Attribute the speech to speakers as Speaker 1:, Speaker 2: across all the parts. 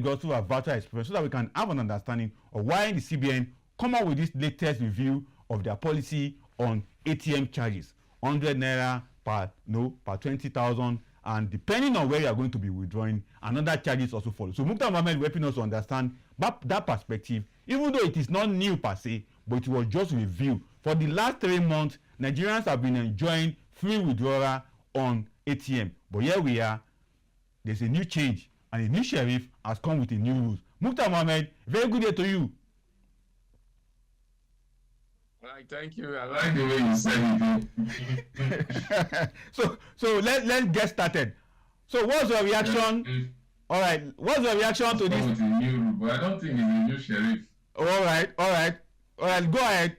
Speaker 1: go through our virtual experience so that we can have an understanding of why the CBN come out with this latest review of their policy on ATM charges, 100 naira per 20,000, and depending on where you are going to be withdrawing, another charges also follow. So Muktar Muhammed helping us to understand that perspective, even though it is not new per se, but it was just review. For the last 3 months, Nigerians have been enjoying free withdrawal on ATM, but here we are. There's a new change, and a new sheriff has come with a new rules. Muktar Muhammed, very good day to you.
Speaker 2: Right, thank you. I like the way you said
Speaker 1: it. so let's get started. So what's your reaction? All right, what's your reaction to this?
Speaker 2: It's a new rule, but I don't think it's a new sheriff.
Speaker 1: All right, go ahead.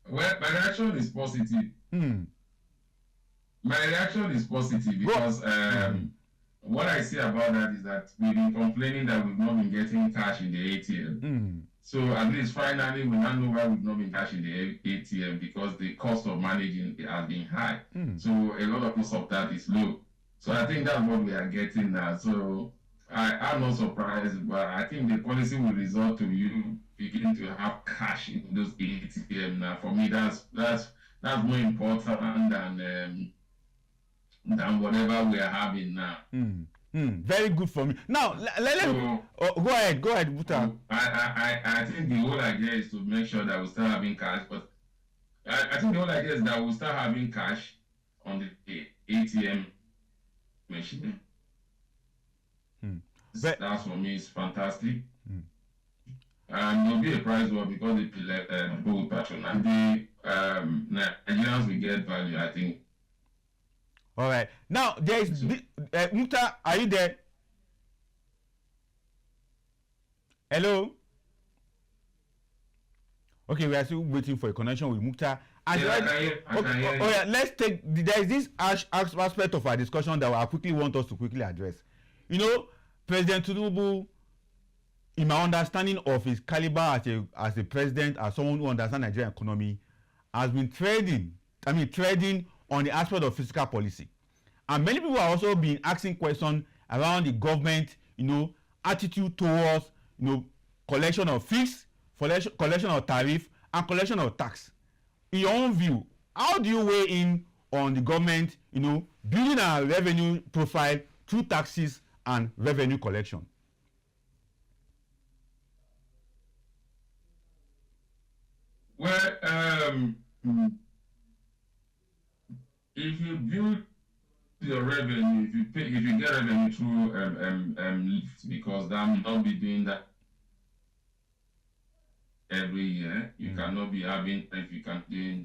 Speaker 2: Well, my reaction is positive. My reaction is positive because what I see about that is that we've been complaining that we've not been getting cash in the ATM. So at least finally we now know why we've not been cash in the ATM, because the cost of managing it has been high. So a lot of most of that is low. So I think that's what we are getting now. So I'm not surprised, but I think the policy will result to you beginning to have cash in those ATM now. For me, that's more important than whatever we are having now.
Speaker 1: Very good for me. Now, go ahead, Muktar.
Speaker 2: I think the whole idea is to make sure that we start having cash, but I think the whole idea is that we'll start having cash on the ATM machine. That's for me is fantastic. And it'll be a price war because people will patronize. The Nigerians will get value, I think.
Speaker 1: All right. Now, there is Muktar, are you there? Hello? Okay, we are still waiting for a connection with Muktar. Let's take, there is this aspect of our discussion that I quickly want us to quickly address. You know, President Tinubu, in my understanding of his caliber as a president, as someone who understands Nigerian economy, has been trading on the aspect of fiscal policy. And many people are also been asking questions around the government, attitude towards, collection of fees, collection of tariff, and collection of tax. In your own view, how do you weigh in on the government, building a revenue profile through taxes and revenue collection?
Speaker 2: Well, if you build your revenue, if you get revenue through lift, because that will not be doing that every year. You cannot be having, if you can do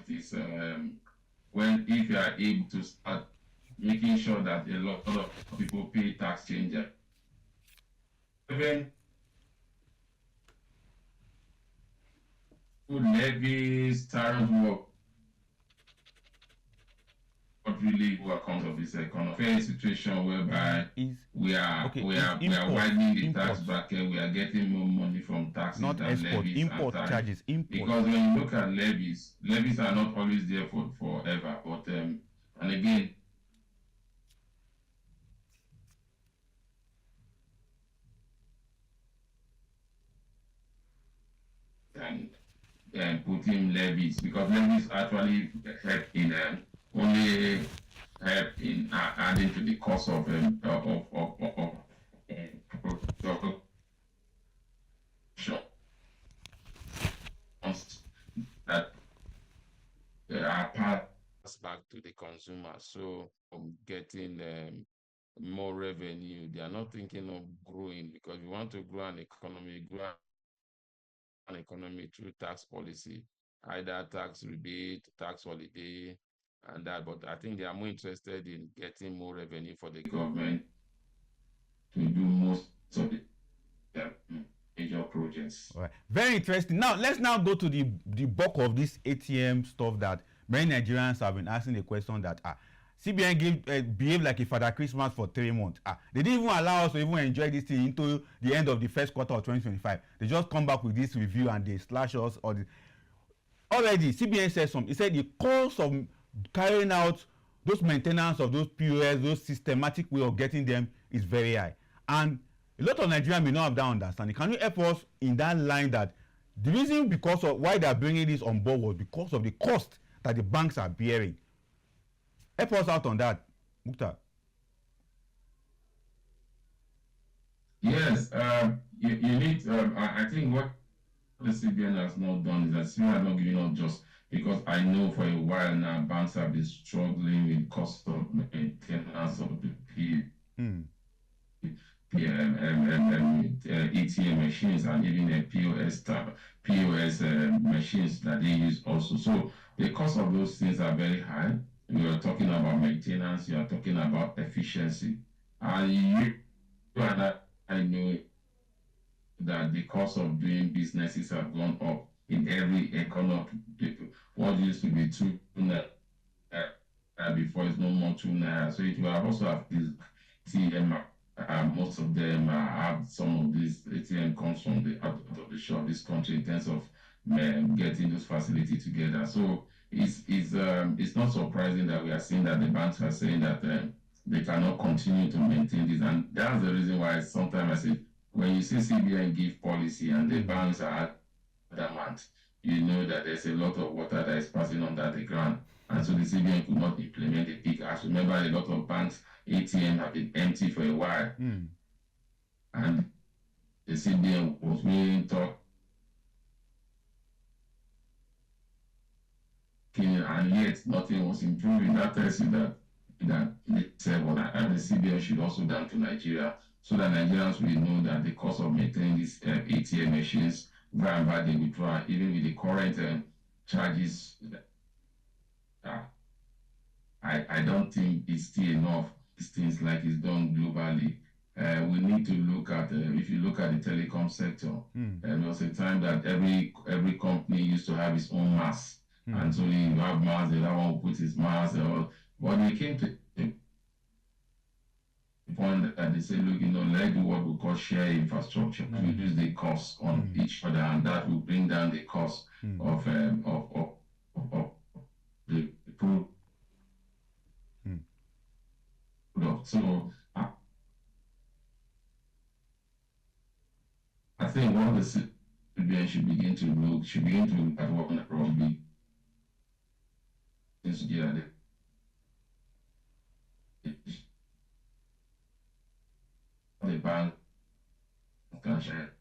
Speaker 2: this if you are able to start making sure that a lot of people pay tax changer. Even levies, tariff work, not really who account of this economic situation whereby we are widening the tax bracket, we are getting more money from taxes
Speaker 1: not
Speaker 2: than
Speaker 1: export,
Speaker 2: levies
Speaker 1: import
Speaker 2: and
Speaker 1: charges, import.
Speaker 2: Because when you look at levies are not always there for forever. But and again, and putting levies, because levies actually help in only help in adding to the cost of that are passed back to the consumer. So getting more revenue, they are not thinking of growing, because we want to grow an economy, through tax policy, either tax rebate, tax holiday, and that. But I think they are more interested in getting more revenue for the government to do most of the major projects.
Speaker 1: All right. Very interesting. Now let's go to the bulk of this ATM stuff that many Nigerians have been asking the question that CBN behaved like a Father Christmas for 3 months. They didn't even allow us to even enjoy this thing into the end of the first quarter of 2025. They just come back with this review and they slash us. Already, CBN said something. He said the cost of carrying out those maintenance of those POS, those systematic way of getting them is very high. And a lot of Nigerians may not have that understanding. Can you help us in that line that the reason because of why they are bringing this on board was because of the cost that the banks are bearing? Help us out on that, Muktar.
Speaker 2: Yes, you need, I think what the CBN has not done is that CBN has not given up just because I know for a while now banks have been struggling with cost of maintenance of the ATM machines and even POS machines that they use also. So the cost of those things are very high. You are talking about maintenance, you are talking about efficiency. And you and I know that the cost of doing businesses have gone up in every economy. What used to be 2 naira before is no more 2 naira. So it will also have this ATM. Most of them have some of these ATM comes from the out of the shop this country in terms of getting those facilities together. So it's not surprising that we are seeing that the banks are saying that they cannot continue to maintain this, and that's the reason why sometimes I say when you see CBN give policy and the banks are adamant, you know that there's a lot of water that is passing under the ground, and so the CBN could not implement the big act. Remember, a lot of banks ATM have been empty for a while, and the CBN was willing to talk, and yet nothing was improving. That tells you that they said, well, the CBN should also down to Nigeria, so that Nigerians will know that the cost of maintaining these ATM machines, by the withdrawal, even with the current charges, I don't think it's still enough. These things like it's done globally. We need to look at, if you look at the telecom sector, there was a time that every company used to have its own mass. And so you have mass, the other one will put his mass. But they came to the point that they said, look, let's do what we call share infrastructure to reduce the cost on each other, and that will bring down the cost of the product. So I think what the CBN should begin to look at what can probably is the bank can share.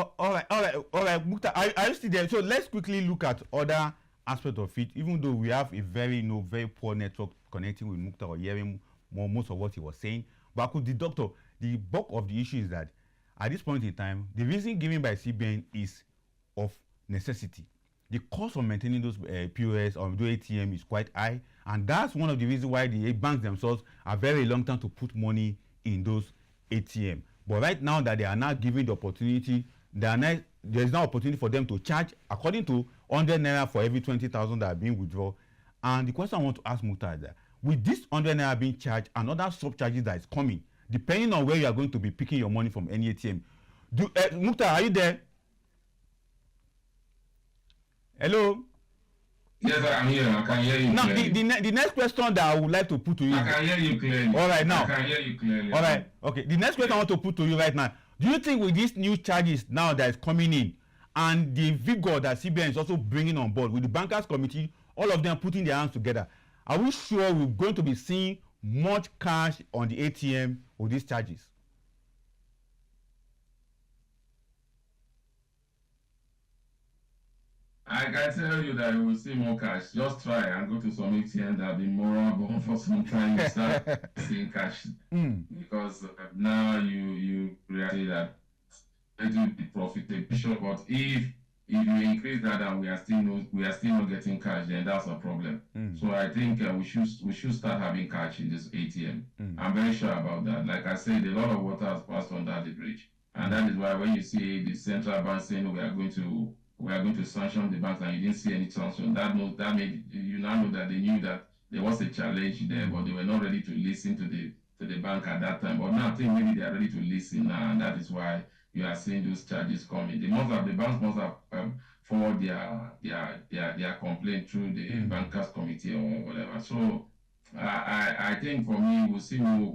Speaker 1: All right, Mukta, are you still there? So let's quickly look at other aspects of it, even though we have a very poor network connecting with Mukta or hearing most of what he was saying. But I could deduct the bulk of the issue is that at this point in time, the reason given by CBN is of necessity. The cost of maintaining those POS or those ATM is quite high, and that's one of the reasons why the banks themselves are very reluctant to put money in those ATM. But right now that they are now given the opportunity, there's now opportunity for them to charge according to 100 naira for every 20,000 that are being withdrawn. And the question I want to ask Muktar is that with this 100 naira being charged and other sub-charges that is coming, depending on where you are going to be picking your money from any ATM. Muktar, are you there? Hello?
Speaker 2: Yes, I'm here. I can hear you.
Speaker 1: Now,
Speaker 2: clearly.
Speaker 1: the next question that I would like to put to you.
Speaker 2: I can hear you clearly.
Speaker 1: All right, now.
Speaker 2: I can hear you clearly.
Speaker 1: All right, okay. The next question I want to put to you right now. Do you think with these new charges now that is coming in and the vigor that CBN is also bringing on board with the bankers committee, all of them putting their hands together, are we sure we're going to be seeing much cash on the ATM with these charges?
Speaker 2: I can tell you that you will see more cash. Just try and go to some ATM that have been moribund for some time. You start seeing cash because now you realize that it will be profitable. Sure, but if you increase that and we are still not getting cash, then that's a problem. So I think we should start having cash in this ATM. I'm very sure about that. Like I said, a lot of water has passed under the bridge, and that is why when you see the central bank saying we are going to sanction the banks and you didn't see any sanction, that made you now know that they knew that there was a challenge there, but they were not ready to listen to the bank at that time. But now I think maybe they are ready to listen now, and that is why you are seeing those charges coming. The banks must have forward their complaint through the bankers committee or whatever. So I think for me we'll see more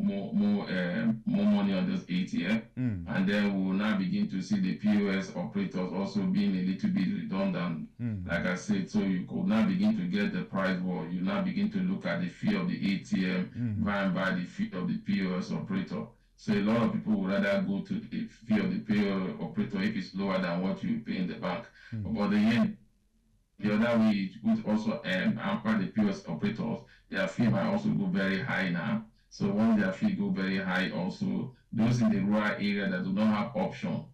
Speaker 2: money on this ATM, and then we will now begin to see the POS operators also being a little bit redundant. Like I said, so you could now begin to get the price war. You now begin to look at the fee of the ATM by the fee of the POS operator. So a lot of people would rather go to the fee of the POS operator if it's lower than what you pay in the bank. But the other way, it would also hamper the POS operators. Their fee might also go very high now. So once their fee go very high, also those in the rural area that do not have options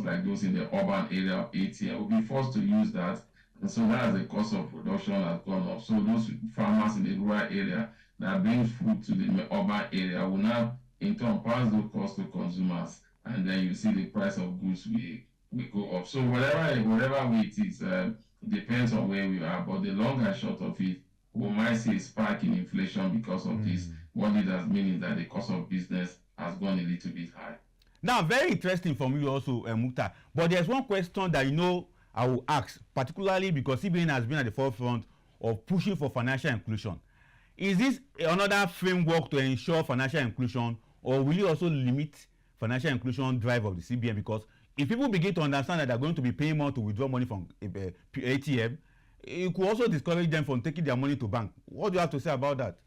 Speaker 2: like those in the urban area of ATM will be forced to use that. And so that's the cost of production has gone up. So those farmers in the rural area that brings food to the urban area will now in turn pass those costs to consumers, and then you see the price of goods we go up. So whatever way it is, depends on where we are. But the long and short of it, we might see a spike in inflation because of this. What it has meant is that the cost of business has gone a little bit high.
Speaker 1: Now, very interesting from you also, Muktar. But there's one question that I will ask, particularly because CBN has been at the forefront of pushing for financial inclusion. Is this another framework to ensure financial inclusion, or will you also limit financial inclusion drive of the CBN? Because if people begin to understand that they're going to be paying more to withdraw money from ATM, it could also discourage them from taking their money to bank. What do you have to say about that?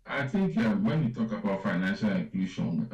Speaker 2: I think when we talk about financial inclusion,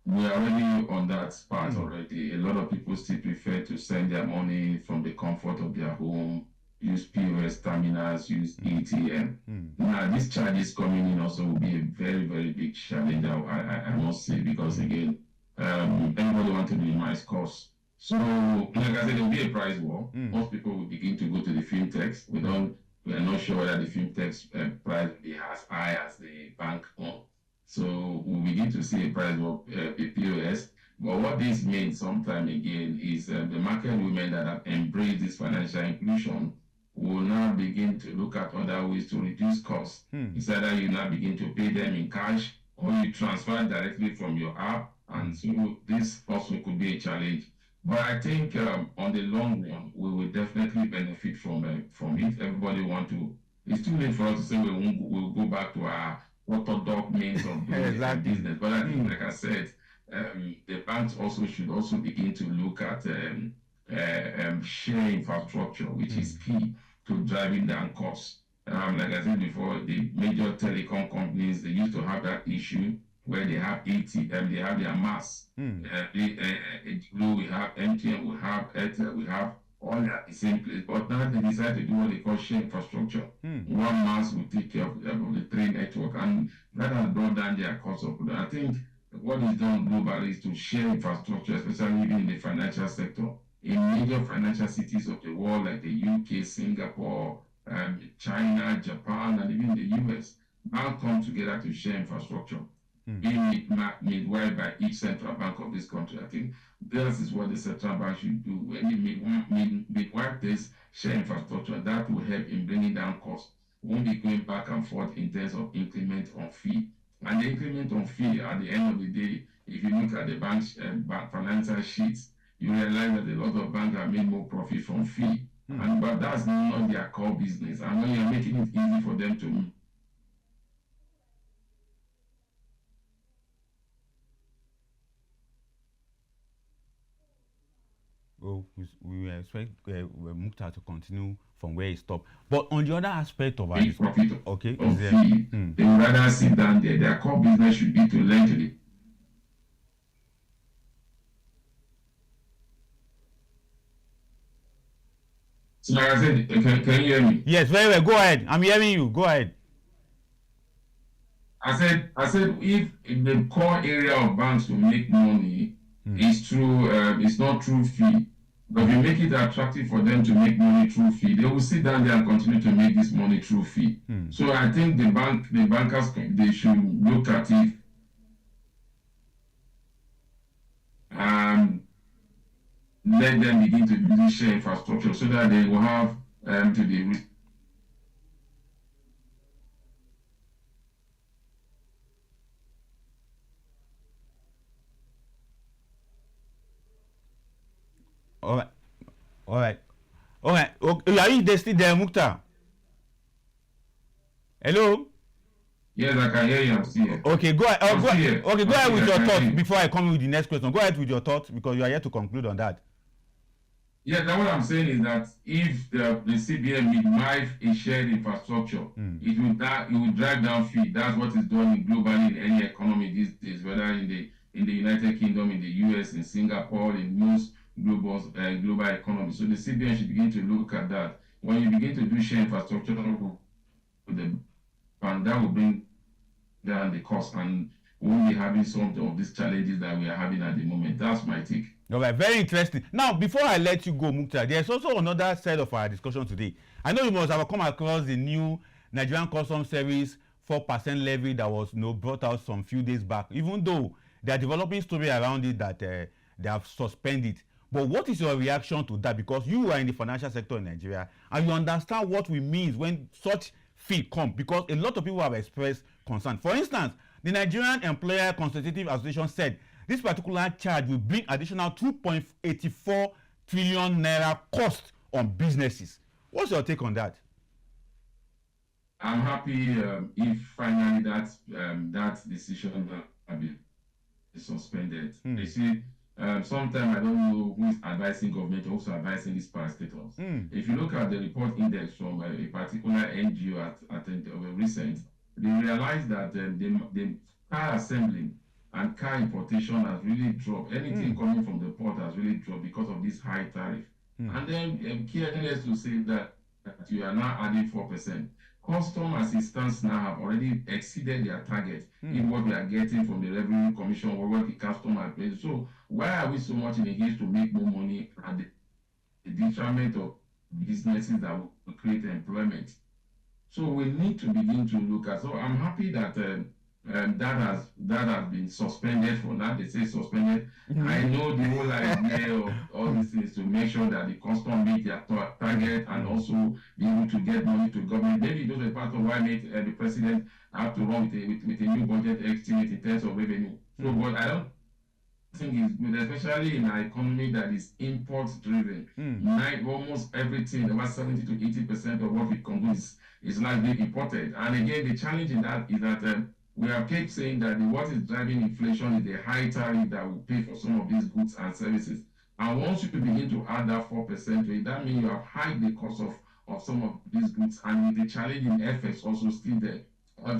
Speaker 2: we are already on that part already. A lot of people still prefer to send their money from the comfort of their home, use POS terminals, use ATM. Now, these charges coming in also will be a very, very big challenge, I must say, because again, everybody wants to minimize costs. So, like I said, there will be a price war. Most people will begin to go to the fintechs. We are not sure whether the fintechs price will be as high as the bank one. So we'll begin to see a price war, a POS. But what this means sometime again is the market women that have embraced this financial inclusion will now begin to look at other ways to reduce costs. It's either you now begin to pay them in cash or you transfer directly from your app. And so this also could be a challenge. But I think on the long run, we will definitely benefit from it. Everybody want to. It's too late for us to say we'll go back to our orthodox means of doing business. But I think, like I said, the banks also should also begin to look at share infrastructure, which is key to driving down costs. Like I said before, the major telecom companies, they used to have that issue where they have ATM, they have their mass. We have MTN, we have Airtel, we have all that the same place. But now they decide to do what they call share infrastructure. One mass will take care of the three network, and that has brought down their cost of production. I think what is done globally is to share infrastructure, especially in the financial sector. In major financial cities of the world like the UK, Singapore, China, Japan, and even the US, now come together to share infrastructure. Being midwife by each central bank of this country. I think this is what the central bank should do. When you midwife this share infrastructure, that will help in bringing down costs. We won't be going back and forth in terms of increment on fee. And the increment on fee, at the end of the day, if you look at the bank's financial sheets, you realize that a lot of banks have made more profit from fee. But that's not their core business. And when you're making it easy for them to
Speaker 1: we expect Muktar to continue from where he stopped. But on the other aspect of our
Speaker 2: profit
Speaker 1: okay,
Speaker 2: of fee, they would rather sit down there. Their core business should be to lend to the. So like I said, can you hear me?
Speaker 1: Yes, very well. Go ahead. I'm hearing you. Go ahead.
Speaker 2: I said if the core area of banks to make money is through it's not through fee. But if you make it attractive for them to make money through fee, they will sit down there and continue to make this money through fee. So I think the bankers, they should look at it and let them begin to build share infrastructure so that they will have to the
Speaker 1: All right, all right, all right. Okay, are you still there, Mukta? Hello.
Speaker 2: yes, I can hear you. I'm still here.
Speaker 1: Okay, go ahead.
Speaker 2: I'm still here.
Speaker 1: Okay, go
Speaker 2: I'm
Speaker 1: ahead
Speaker 2: still
Speaker 1: with
Speaker 2: here.
Speaker 1: your
Speaker 2: I can
Speaker 1: thoughts
Speaker 2: hear you.
Speaker 1: before I come with the next question. Go ahead with your thoughts because you are here to conclude on that.
Speaker 2: Yeah, that what I'm saying is that if the CBN minimize a shared infrastructure, it will drive down fee. That's what is done globally in any economy these days, whether in the United Kingdom, in the US, in Singapore, in most global economies. So the CBN should begin to look at that. When you begin to do shared infrastructure with the bank, that will bring down the cost and we won't be having some of these challenges that we are having at the moment. That's my take.
Speaker 1: All right, very interesting. Now, before I let you go, Mukta, there's also another side of our discussion today. I know you must have come across the new Nigerian Customs Service 4% levy that was brought out some few days back, even though they are developing story around it that they have suspended. But what is your reaction to that? Because you are in the financial sector in Nigeria and you understand what we mean when such fee come, because a lot of people have expressed concern. For instance, the Nigerian Employer Consultative Association said this particular charge will bring additional 2.84 trillion naira cost on businesses. What's your take on that?
Speaker 2: I'm happy if finally that decision has been suspended. You see, sometimes I don't know who is advising government, also advising these parastatals. If you look at the report index from a particular NGO at recent, they realized that the car assembling and car importation has really dropped. Anything coming from the port has really dropped because of this high tariff. And then careless to say that you are now adding 4%. Custom as it stands now have already exceeded their target in what we are getting from the Revenue Commission or what the custom has paid. So why are we so much in a haste to make more money at the detriment of businesses that will create employment? So we need to begin to look at. So I'm happy that that has been suspended for now. They say suspended. I know the whole idea of all these things to make sure that the custom meet their target and also be able to get money to government. Maybe those are part of why the president have to run with a new budget estimate in terms of revenue. So, but I don't think it's good, especially in an economy that is import driven. Almost everything, about 70 to 80% of what we consume is largely imported. And again, the challenge in that is that we have kept saying that what is driving inflation is the high tariff that will pay for some of these goods and services. And once you begin to add that 4% to it, that means you have hiked the cost of some of these goods, and the challenging effects also still there.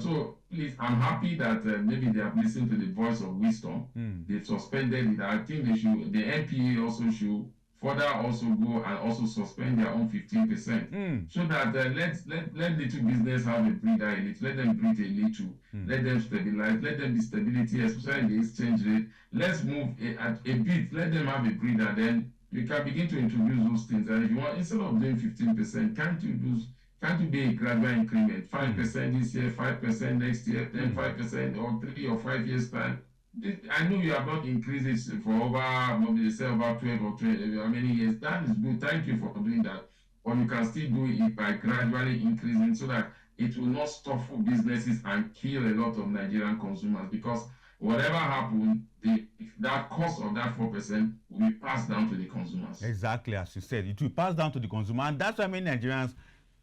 Speaker 2: So please, I'm happy that maybe they have listened to the voice of wisdom. They've suspended it. I think they should. The NPA also should further also go and also suspend their own 15%, so that let little business have a breather a little. Let them breathe a little. Let them stabilize. Let them be stability, especially in the exchange rate. Let's move at a bit. Let them have a breather. Then you can begin to introduce those things. And if you want, instead of doing 15%, can't you be a gradual increment? 5% this year, 5% next year, then 5% or 3 or 5 years time. I know you have not increased it for maybe say about 12 or 12, how many years. That is good. Thank you for doing that. Or you can still do it by gradually increasing so that it will not stop for businesses and kill a lot of Nigerian consumers, because whatever happens, that cost of that 4% will be passed down to the consumers.
Speaker 1: Exactly, as you said, it will pass down to the consumer, and that's why many Nigerians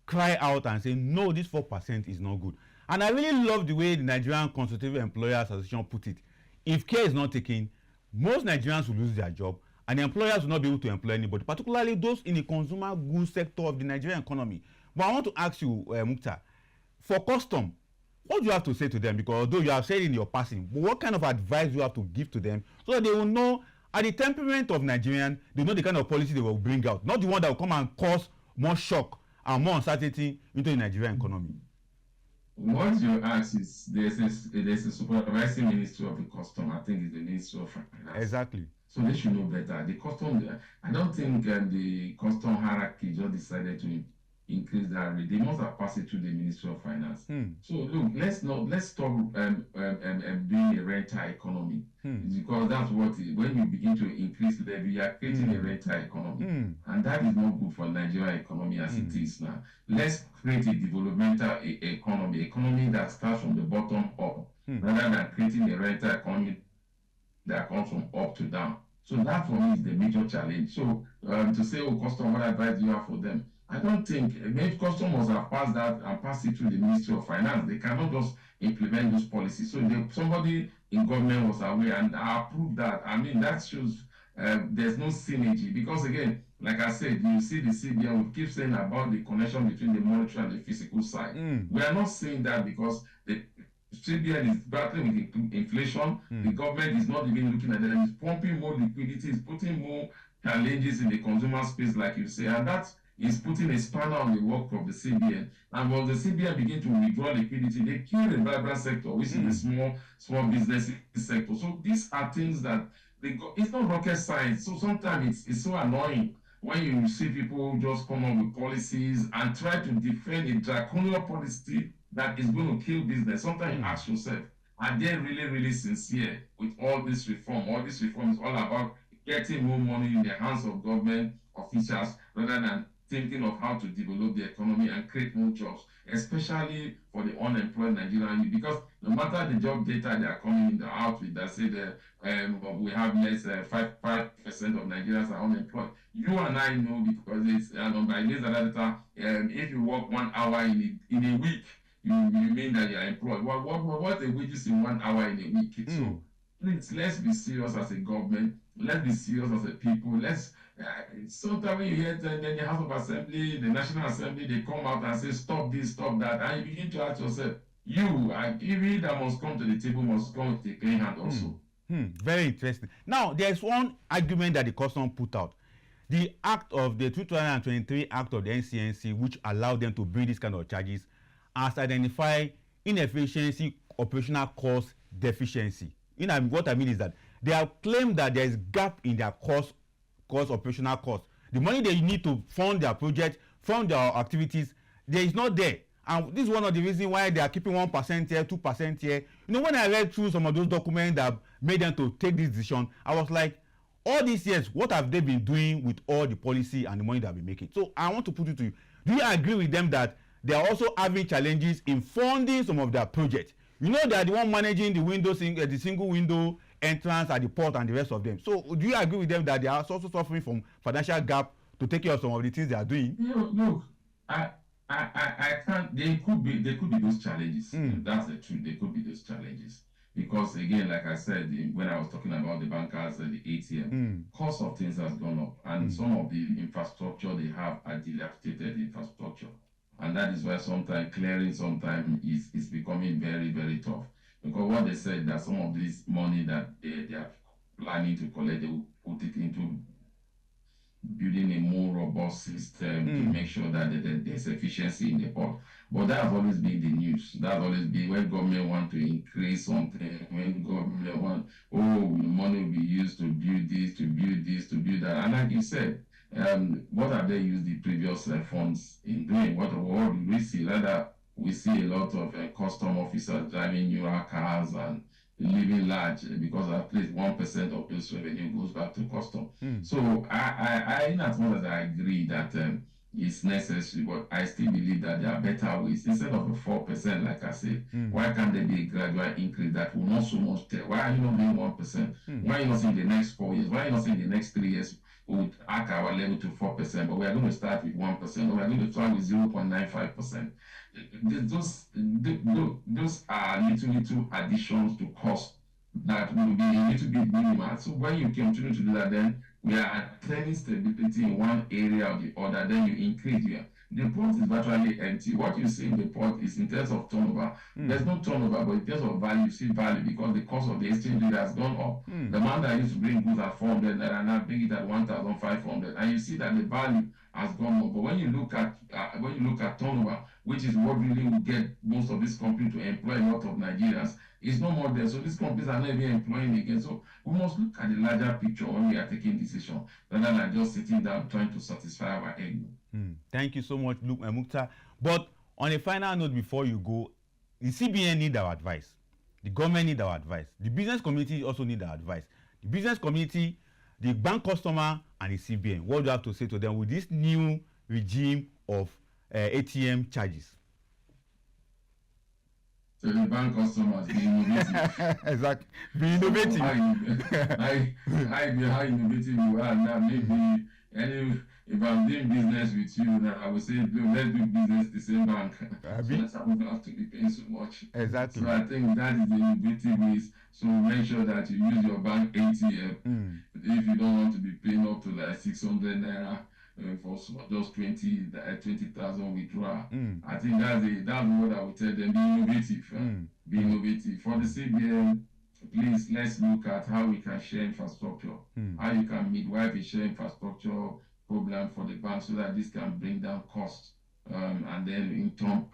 Speaker 1: cry out and say, no, this 4% is not good. And I really love the way the Nigerian Consultative Employers Association put it. If care is not taken, most Nigerians will lose their job and the employers will not be able to employ anybody, particularly those in the consumer goods sector of the Nigerian economy. But I want to ask you, Muktar, for custom, what do you have to say to them? Because although you have said in your passing, but what kind of advice do you have to give to them so that they will know, at the temperament of Nigerian, they know the kind of policy they will bring out, not the one that will come and cause more shock and more uncertainty into the Nigerian economy?
Speaker 2: What you ask is there's a supervising ministry of the custom. I think it's the Ministry of Finance.
Speaker 1: Exactly.
Speaker 2: So they should know better. The custom, I don't think the custom hierarchy just decided to increase that rate. They must have passed it to the Ministry of Finance. So look, let's stop being a rent rental economy. Because that's what, when you begin to increase levy, you are creating a rental economy. And that is not good for Nigerian economy as it is now. Let's create a developmental economy that starts from the bottom up, rather than creating a rental economy that comes from up to down. So that for me is the major challenge. So to say, oh, custom, what advice do you have for them? I don't think, maybe customers have passed that and passed it through the Ministry of Finance. They cannot just implement those policies. So somebody in government was aware and approved that. I mean, that shows there's no synergy, because again, like I said, you see the CBN will keep saying about the connection between the monetary and the physical side. We are not seeing that, because the CBN is battling with inflation. The government is not even looking at them. It's pumping more liquidity. It's putting more challenges in the consumer space, like you say, and that is putting a spanner on the work of the CBN. And when the CBN begin to withdraw liquidity, they kill the vibrant sector, which is the small business sector. So these are things that it's not rocket science. So sometimes it's so annoying when you see people just come up with policies and try to defend a draconian policy that is going to kill business. Sometimes you ask yourself, are they really, really sincere with all this reform? All this reform is all about getting more money in the hands of government officials, rather than thinking of how to develop the economy and create more jobs, especially for the unemployed Nigerian youth. Because no matter the job data they are coming out with that say that we have less 5% of Nigerians are unemployed. You and I know, because it's by this data, if you work 1 hour in a week, you mean that you are employed. What the wages in 1 hour in a week? So please, let's be serious as a government. Let's be serious as a people. Let's sometimes when you hear then the House of Assembly, the National Assembly, they come out and say stop this, stop that, and you begin to ask yourself, you that must come to the table must come with a clean hand also.
Speaker 1: Very interesting. Now, there's one argument that the custom put out. The 2023 Act of the NCNC, which allowed them to bring this kind of charges, has identified inefficiency, operational cost deficiency. What I mean is that they have claimed that there is gap in their operational cost. The money they need to fund their project, fund their activities, there is not there. And this is one of the reasons why they are keeping 1% here, 2% here. When I read through some of those documents that made them to take this decision, I was like, all these years, what have they been doing with all the policy and the money that we making? So I want to put it to you. Do you agree with them that they are also having challenges in funding some of their projects? They are the one managing the single window entrance at the port and the rest of them. So do you agree with them that they are also suffering from financial gap to take care of some of the things they are doing?
Speaker 2: Look, I can't. They could be those challenges. That's the truth. They could be those challenges, because again, like I said when I was talking about the bankers and the ATM, cost of things has gone up, and some of the infrastructure they have are dilapidated infrastructure, and that is why sometimes clearing is becoming very, very tough. Because what they said, that some of this money that they are planning to collect, they will put it into building a more robust system to make sure that there's efficiency in the port. But that has always been the news. That has always been when government want to increase something, when government want, the money will be used to build this, to build this, to build that. And like you said, what have they used the previous funds in doing? What do we see? Rather, we see a lot of custom officers driving newer cars and living large, because at least 1% of this revenue goes back to custom. So I in as much as I agree that it's necessary, but I still believe that there are better ways. Instead of a 4%, like I said, why can't there be a gradual increase that will not so much tell? Why are you not doing 1%? Why are you not saying the next 4 years? Why are you not saying the next 3 years we would arc our level to 4%, but we are going to start with 1%, or we are going to start with 0.95%. Those are little additions to cost that will be a little bit minimal. So when you continue to do that, then we are attaining stability in one area or the other, then you increase here. The port is virtually empty. What you see in the port is in terms of turnover. There's no turnover, but in terms of value, you see value, because the cost of the exchange rate has gone up. The man that used to bring goods at 400 naira now bring it at 1,500, and you see that the value has gone up. But when you look at turnover, which is what really will get most of these companies to employ a lot of Nigerians, it's no more there. So these companies are not even employing again. So we must look at the larger picture when we are taking decisions, rather than just sitting down trying to satisfy our ego.
Speaker 1: Thank you so much, Muktar. But on a final note, before you go, the CBN need our advice. The government need our advice. The business community also need our advice. The business community, the bank customer, and the CBN. What do you have to say to them with this new regime of ATM charges?
Speaker 2: So the bank customers be innovative.
Speaker 1: Exactly. Be innovative.
Speaker 2: So how innovative you are now. Maybe if I'm doing business with you, now I would say let's do business the same bank. So that I won't have to be paying so much.
Speaker 1: Exactly.
Speaker 2: So I think that is the innovative ways. So make sure that you use your bank ATM. If you don't want to be paying up to like 600 naira for just 20,000 withdrawal. I think that's what I would tell them. Be innovative. Be innovative. For the CBN, please let's look at how we can share infrastructure. How you can midwife a share infrastructure program for the bank so that this can bring down costs. And then in turn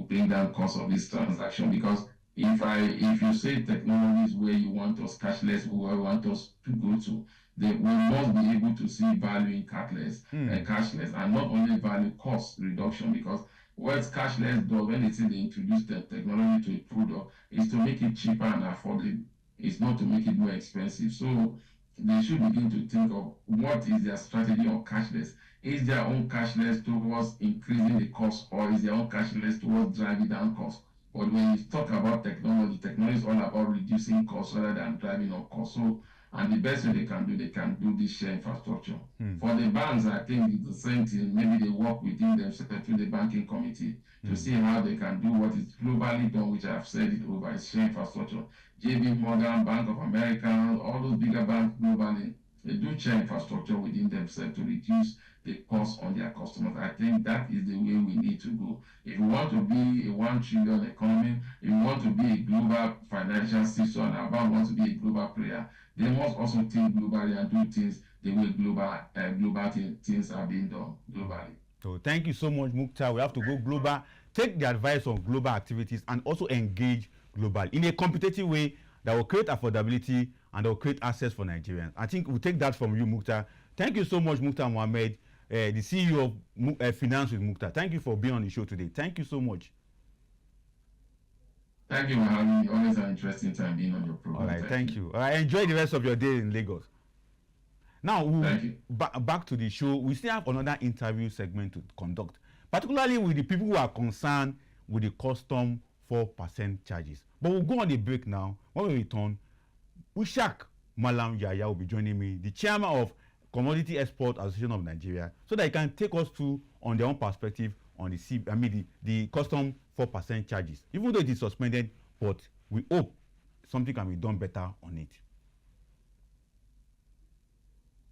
Speaker 2: bring down cost of this transaction. Because if you say technology is where you want us cashless, where you want us to go to, then we must be able to see value in cashless, and not only value cost reduction. Because what cashless does when they introduce the technology to a product is to make it cheaper and affordable. It's not to make it more expensive. So they should begin to think of what is their strategy on cashless. Is their own cashless towards increasing the cost, or is their own cashless towards driving down cost? But when you talk about technology is all about reducing costs rather than driving up costs. So, and the best way they can do this share infrastructure. For the banks, I think it's the same thing. Maybe they work within themselves through the banking committee to see how they can do what is globally done, which I've said it over, is share infrastructure. JP Morgan, Bank of America, all those bigger banks globally, they do share infrastructure within themselves to reduce the cost on their customers. I think that is the way we need to go. If we want to be a 1 trillion economy, if we want to be a global financial system, and our bank wants to be a global player, they must also think globally and do things the way global things are being done globally.
Speaker 1: So thank you so much, Muktar. We have to go global, take the advice on global activities, and also engage global in a competitive way that will create affordability and that will create access for Nigerians. I think we'll take that from you, Muktar. Thank you so much, Muktar Muhammed, the CEO of Finance with Muktar. Thank you for being on the show today. Thank you so much.
Speaker 2: Thank you for having me. Always an interesting time being on your program.
Speaker 1: All right, thank you. All right, enjoy the rest of your day in Lagos. Now, back to the show. We still have another interview segment to conduct, particularly with the people who are concerned with the custom 4% charges. But we'll go on a break now. When we return, Ushak Malam Yaya will be joining me, the chairman of Commodity Export Association of Nigeria, so that he can take us through on their own perspective on the custom 4% charges. Even though it is suspended, but we hope something can be done better on it.